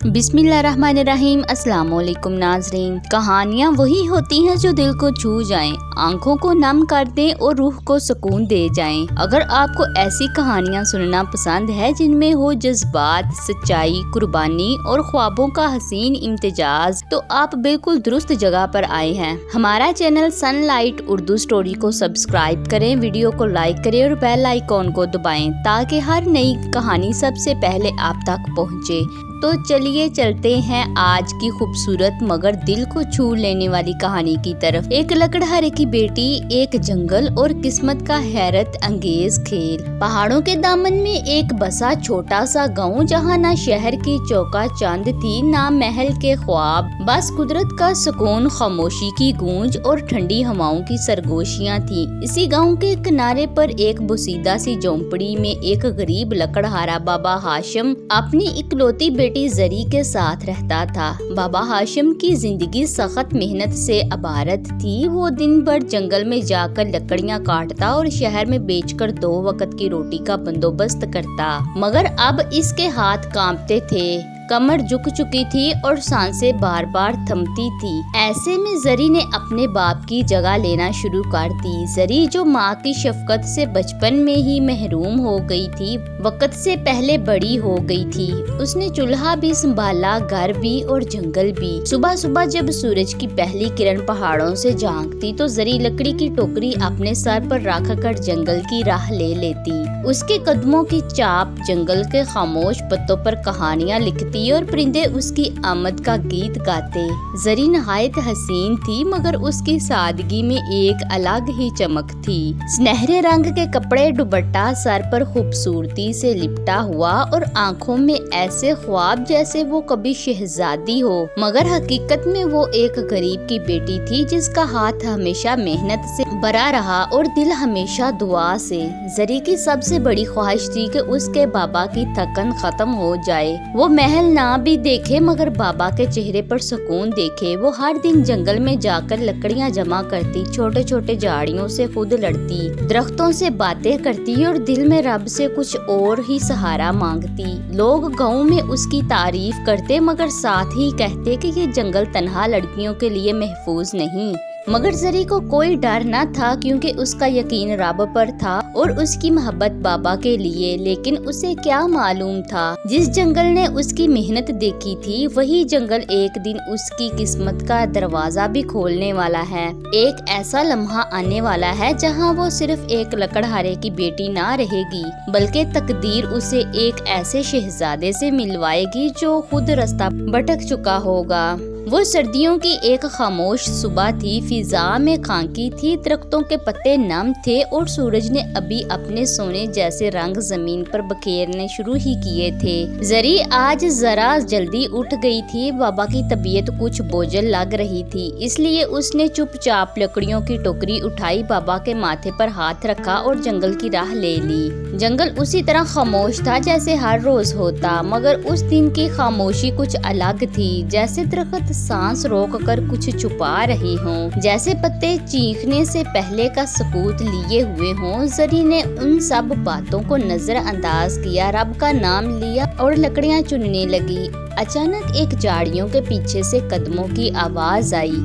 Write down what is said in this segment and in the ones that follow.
बिस्मिल्लाहिर्रहमानिर्रहीम। अस्सलाम वालेकुम नाज़रीन। कहानियाँ वही होती हैं जो दिल को छू जाएं, आंखों को नम कर दें और रूह को सुकून दे जाएं। अगर आपको ऐसी कहानियाँ सुनना पसंद है जिनमें हो जज्बात, सच्चाई, कुर्बानी और ख्वाबों का हसीन इम्तिजाज, तो आप बिल्कुल दुरुस्त जगह पर आए हैं। हमारा चैनल सनलाइट उर्दू स्टोरी को सब्सक्राइब करें, वीडियो को लाइक करें और बेल आइकॉन को दबाएं ताकि हर नई कहानी सबसे पहले आप तक पहुँचे। तो चलिए चलते हैं आज की खूबसूरत मगर दिल को छू लेने वाली कहानी की तरफ। एक लकड़हारे की बेटी, एक जंगल और किस्मत का हैरत अंगेज खेल। पहाड़ों के दामन में एक बसा छोटा सा गांव, जहां ना शहर की चौका चांद थी, ना महल के ख्वाब, बस कुदरत का सुकून, खामोशी की गूंज और ठंडी हवाओं की सरगोशियां थी। इसी गांव के किनारे पर एक बुसीदा सी झोंपड़ी में एक गरीब लकड़हारा बाबा हाशिम अपनी इकलौती बेटी जरी के साथ रहता था। बाबा हाशिम की जिंदगी सख्त मेहनत से अबारत थी। वो दिन भर जंगल में जाकर लकड़ियां काटता और शहर में बेचकर 2 वक्त की रोटी का बंदोबस्त करता, मगर अब इसके हाथ कांपते थे, कमर झुक चुकी थी और सांसें बार बार थमती थी। ऐसे में जरी ने अपने बाप की जगह लेना शुरू कर दी। जरी जो माँ की शफकत से बचपन में ही महरूम हो गई थी, वक्त से पहले बड़ी हो गई थी। उसने चूल्हा भी संभाला, घर भी और जंगल भी। सुबह सुबह जब सूरज की पहली किरण पहाड़ों से झांकती तो जरी लकड़ी की टोकरी अपने सर पर रख कर जंगल की राह ले लेती। उसके कदमों की चाप जंगल के खामोश पत्तों पर कहानियां लिखती और परिंदे उसकी आमद का गीत गाते। जरी नहायत हसीन थी, मगर उसकी सादगी में एक अलग ही चमक थी। सुनहरे रंग के कपड़े, दुपट्टा सर पर खूबसूरती से लिपटा हुआ और आंखों में ऐसे ख्वाब जैसे वो कभी शहजादी हो, मगर हकीकत में वो एक गरीब की बेटी थी जिसका हाथ हमेशा मेहनत से भरा रहा और दिल हमेशा दुआ से। जरी की सबसे बड़ी ख्वाहिश थी कि उसके बाबा की थकन खत्म हो जाए, वो महल ना भी देखे मगर बाबा के चेहरे पर सुकून देखे। वो हर दिन जंगल में जाकर लकड़ियां जमा करती, छोटे छोटे झाड़ियों से खुद लड़ती, दरख्तों से बातें करती और दिल में रब से कुछ और ही सहारा मांगती। लोग गांव में उसकी तारीफ करते, मगर साथ ही कहते कि ये जंगल तन्हा लड़कियों के लिए महफूज नहीं। मगर जरी को कोई डर न था, क्योंकि उसका यकीन रब पर था और उसकी मोहब्बत बाबा के लिए। लेकिन उसे क्या मालूम था, जिस जंगल ने उसकी मेहनत देखी थी, वही जंगल एक दिन उसकी किस्मत का दरवाजा भी खोलने वाला है। एक ऐसा लम्हा आने वाला है जहां वो सिर्फ एक लकड़हारे की बेटी ना रहेगी, बल्कि तकदीर उसे एक ऐसे शहजादे से मिलवाएगी जो खुद रास्ता भटक चुका होगा। वो सर्दियों की एक खामोश सुबह थी, फिजा में खाकी थी, दरख्तों के पत्ते नम थे और सूरज ने अभी अपने सोने जैसे रंग जमीन पर बखेरने शुरू ही किए थे। जरी आज जरा जल्दी उठ गई थी। बाबा की तबीयत कुछ बोझल लग रही थी, इसलिए उसने चुपचाप लकड़ियों की टोकरी उठाई, बाबा के माथे पर हाथ रखा और जंगल की राह ले ली। जंगल उसी तरह खामोश था जैसे हर रोज होता, मगर उस दिन की खामोशी कुछ अलग थी, जैसे दरख्त सांस रोक कर कुछ छुपा रहे हों, जैसे पत्ते चीखने से पहले का सकूत लिए हुए हों। जरी ने उन सब बातों को नजरअंदाज किया, रब का नाम लिया और लकड़ियां चुनने लगी। अचानक एक झाड़ियों के पीछे से कदमों की आवाज आई।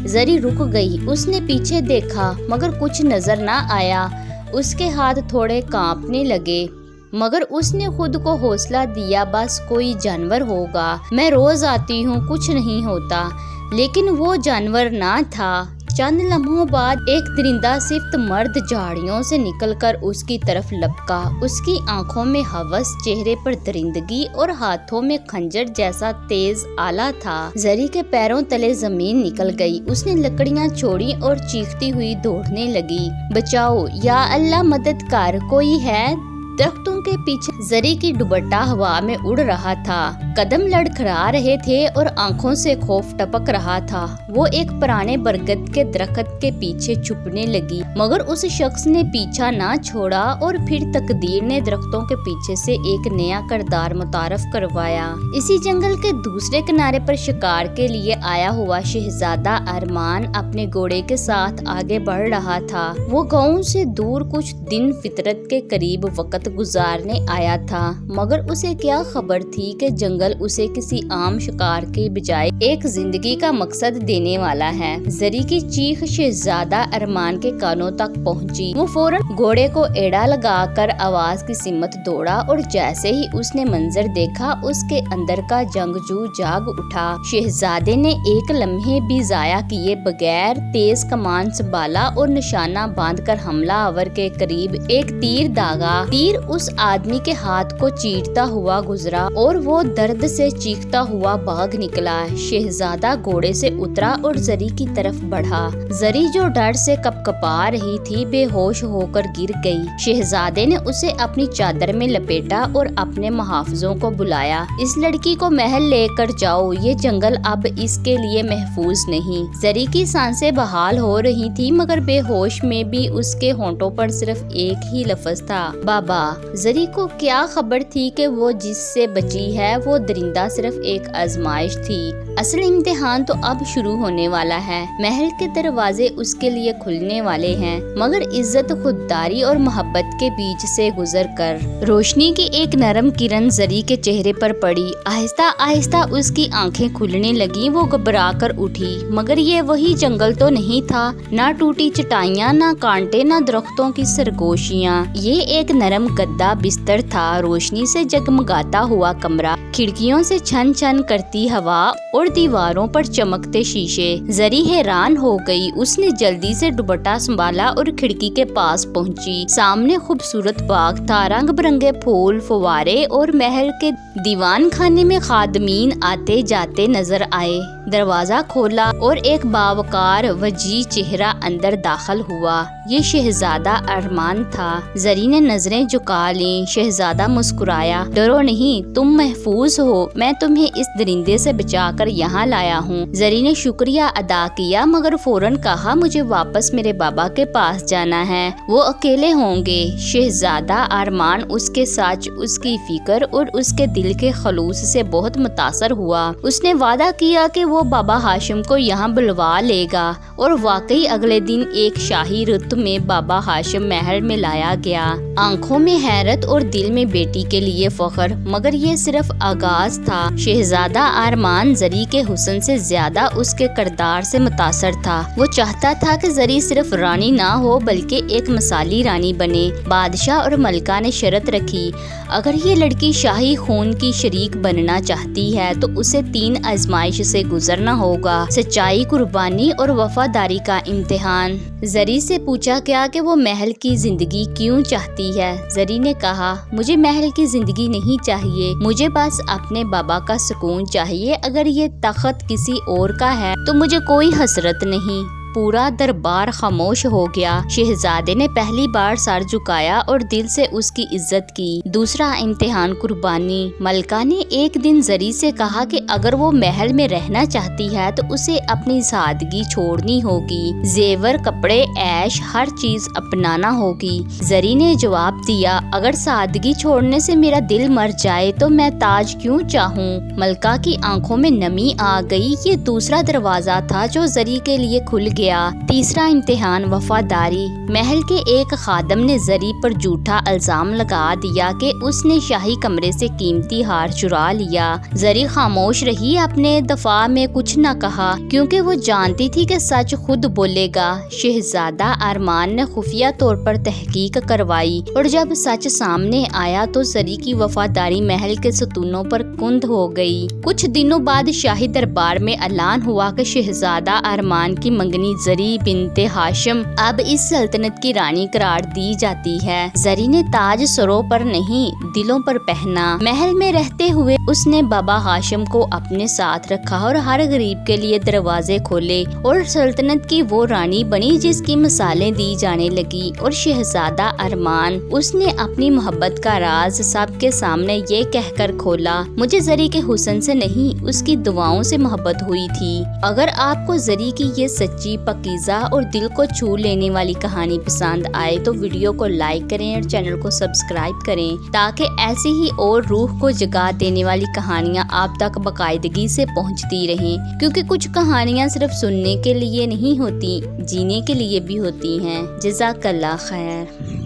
जरी रुक गई, उसने पीछे देखा मगर कुछ नजर ना आया। उसके हाथ थोड़े कांपने लगे, मगर उसने खुद को हौसला दिया, बस कोई जानवर होगा, मैं रोज आती हूँ, कुछ नहीं होता। लेकिन वो जानवर ना था। चंद लम्हों बाद एक दरिंदा सिफ्त मर्द झाड़ियों से निकलकर उसकी तरफ लपका। उसकी आंखों में हवस, चेहरे पर दरिंदगी और हाथों में खंजर जैसा तेज आला था। जरी के पैरों तले जमीन निकल गई। उसने लकड़ियां छोड़ी और चीखती हुई दौड़ने लगी, बचाओ या अल्लाह, मदद कर, कोई है। दरख्तों के पीछे जरी की दुपट्टा हवा में उड़ रहा था, कदम लड़खड़ा रहे थे और आंखों से खौफ टपक रहा था। वो एक पुराने बरगद के दरख्त के पीछे छुपने लगी, मगर उस शख्स ने पीछा ना छोड़ा और फिर तकदीर ने दरख्तों के पीछे से एक नया किरदार मुतारफ करवाया। इसी जंगल के दूसरे किनारे पर शिकार के लिए आया हुआ शहजादा अरमान अपने घोड़े के साथ आगे बढ़ रहा था। वो गांव से दूर कुछ दिन फितरत के करीब वक्त गुजारने आया था, मगर उसे क्या खबर थी कि जंगल جنگل اسے کسی عام شکار کے بجائے ایک زندگی کا مقصد دینے والا ہے۔ زری کی چیخ شہزادہ ارمان کے کانوں تک پہنچی۔ وہ فوراً گھوڑے کو ایڑا لگا کر آواز کی سمت دوڑا اور جیسے ہی اس نے منظر دیکھا اس کے اندر کا جنگجو جاگ اٹھا۔ شہزادے نے ایک لمحے بھی ضائع کیے بغیر تیز کمان سنبھالا اور نشانہ باندھ کر حملہ آور کے قریب ایک تیر داغا۔ تیر اس آدمی کے ہاتھ کو چیرتا ہوا گزرا اور وہ درد سے چیختا ہوا بھاگ نکلا۔ شہزادہ گھوڑے سے اترا اور زری کی طرف بڑھا۔ زری جو ڈر سے کپکپا رہی تھی بے ہوش ہو کر گر گئی۔ شہزادے نے اسے اپنی چادر میں لپیٹا اور اپنے محافظوں کو بلایا۔ اس لڑکی کو محل لے کر جاؤ، یہ جنگل اب اس کے لیے محفوظ نہیں۔ زری کی سانسیں بحال ہو رہی تھی مگر بے ہوش میں بھی اس کے ہونٹوں پر صرف ایک ہی لفظ تھا، بابا۔ زری کو کیا خبر تھی کہ وہ جس سے بچی ہے وہ درندہ صرف ایک آزمائش تھی، اصل امتحان تو اب شروع ہونے والا ہے۔ محل کے دروازے اس کے لیے کھلنے والے ہیں مگر عزت، خودداری اور محبت کے بیچ سے گزر کر روشنی کی ایک نرم کرن زری کے چہرے پر پڑی۔ آہستہ آہستہ اس کی آنکھیں کھلنے لگیں۔ وہ گھبرا کر اٹھی مگر یہ وہی جنگل تو نہیں تھا، نہ ٹوٹی چٹائیاں، نہ کانٹے، نہ درختوں کی سرگوشیاں۔ یہ ایک نرم گدا بستر تھا، روشنی سے جگمگاتا ہوا کمرہ، کھڑکیوں سے چھن چھن کرتی ہوا اور دیواروں پر چمکتے شیشے۔ زری حیران ہو گئی۔ اس نے جلدی سے دوپٹہ سنبھالا اور کھڑکی کے پاس پہنچی۔ سامنے خوبصورت باغ تھا، رنگ برنگے پھول، فوارے اور محل کے دیوان خانے میں خادمین آتے جاتے نظر آئے۔ دروازہ کھولا اور ایک باوقار وجیح چہرہ اندر داخل ہوا۔ یہ شہزادہ ارمان تھا۔ زری نے نظریں جھکا لیں۔ شہزادہ مسکرایا، ڈرو نہیں، تم محفوظ ہو، میں تمہیں اس درندے سے بچا کر یہاں لایا ہوں۔ زری نے شکریہ ادا کیا مگر فوراً کہا، مجھے واپس میرے بابا کے پاس جانا ہے، وہ اکیلے ہوں گے۔ شہزادہ ارمان اس کے سچ، اس کی فکر اور اس کے دل کے خلوص سے بہت متاثر ہوا۔ اس نے وعدہ کیا کہ وہ بابا ہاشم کو یہاں بلوا لے گا اور واقعی اگلے دن ایک شاہی رت میں بابا ہاشم محل میں لایا گیا۔ آنکھوں میں حیرت اور دل میں بیٹی کے لیے فخر، مگر یہ صرف آغاز تھا۔ شہزادہ ارمان زری کے حسن سے زیادہ اس کے کردار سے متاثر تھا۔ وہ چاہتا تھا کہ زری صرف رانی نہ ہو بلکہ ایک مثالی رانی بنے۔ بادشاہ اور ملکہ نے شرط رکھی، اگر یہ لڑکی شاہی خون کی شریک بننا چاہتی ہے تو اسے 3 آزمائش سے گزرنا ہوگا، سچائی، قربانی اور وفاداری کا امتحان۔ زری سے پوچھا گیا کہ وہ محل کی زندگی کیوں چاہتی ہے۔ زری نے کہا، مجھے محل کی زندگی نہیں چاہیے، مجھے بس اپنے بابا کا سکون چاہیے۔ اگر یہ تخت کسی اور کا ہے تو مجھے کوئی حسرت نہیں۔ پورا دربار خاموش ہو گیا۔ شہزادے نے پہلی بار سر جھکایا اور دل سے اس کی عزت کی۔ دوسرا امتحان، قربانی۔ ملکہ نے ایک دن زری سے کہا کہ اگر وہ محل میں رہنا چاہتی ہے تو اسے اپنی سادگی چھوڑنی ہوگی، زیور، کپڑے، عیش، ہر چیز اپنانا ہوگی۔ زری نے جواب دیا، اگر سادگی چھوڑنے سے میرا دل مر جائے تو میں تاج کیوں چاہوں؟ ملکہ کی آنکھوں میں نمی آ گئی۔ یہ دوسرا دروازہ تھا جو زری کے لیے کھل گیا۔ تیسرا امتحان، وفاداری۔ محل کے ایک خادم نے زری پر جھوٹا الزام لگا دیا کہ اس نے شاہی کمرے سے قیمتی ہار چرا لیا۔ زری خاموش رہی، اپنے دفاع میں کچھ نہ کہا کیونکہ وہ جانتی تھی کہ سچ خود بولے گا۔ شہزادہ ارمان نے خفیہ طور پر تحقیق کروائی اور جب سچ سامنے آیا تو زری کی وفاداری محل کے ستونوں پر کند ہو گئی۔ کچھ دنوں بعد شاہی دربار میں اعلان ہوا کہ شہزادہ ارمان کی منگنی زری بنت ہاشم اب اس سلطنت کی رانی قرار دی جاتی ہے۔ زری نے تاج سروں پر نہیں دلوں پر پہنا۔ محل میں رہتے ہوئے اس نے بابا ہاشم کو اپنے ساتھ رکھا اور ہر غریب کے لیے دروازے کھولے اور سلطنت کی وہ رانی بنی جس کی مثالیں دی جانے لگی۔ اور شہزادہ ارمان، اس نے اپنی محبت کا راز سب کے سامنے یہ کہہ کر کھولا، مجھے زری کے حسن سے نہیں اس کی دعاؤں سے محبت ہوئی تھی۔ اگر آپ کو زری کی یہ سچی، پاکیزہ اور دل کو چھو لینے والی کہانی پسند آئے تو ویڈیو کو لائک کریں اور چینل کو سبسکرائب کریں تاکہ ایسی ہی اور روح کو جگا دینے والی کہانیاں آپ تک باقاعدگی سے پہنچتی رہیں، کیونکہ کچھ کہانیاں صرف سننے کے لیے نہیں ہوتی، جینے کے لیے بھی ہوتی ہیں۔ جزاک اللہ خیر۔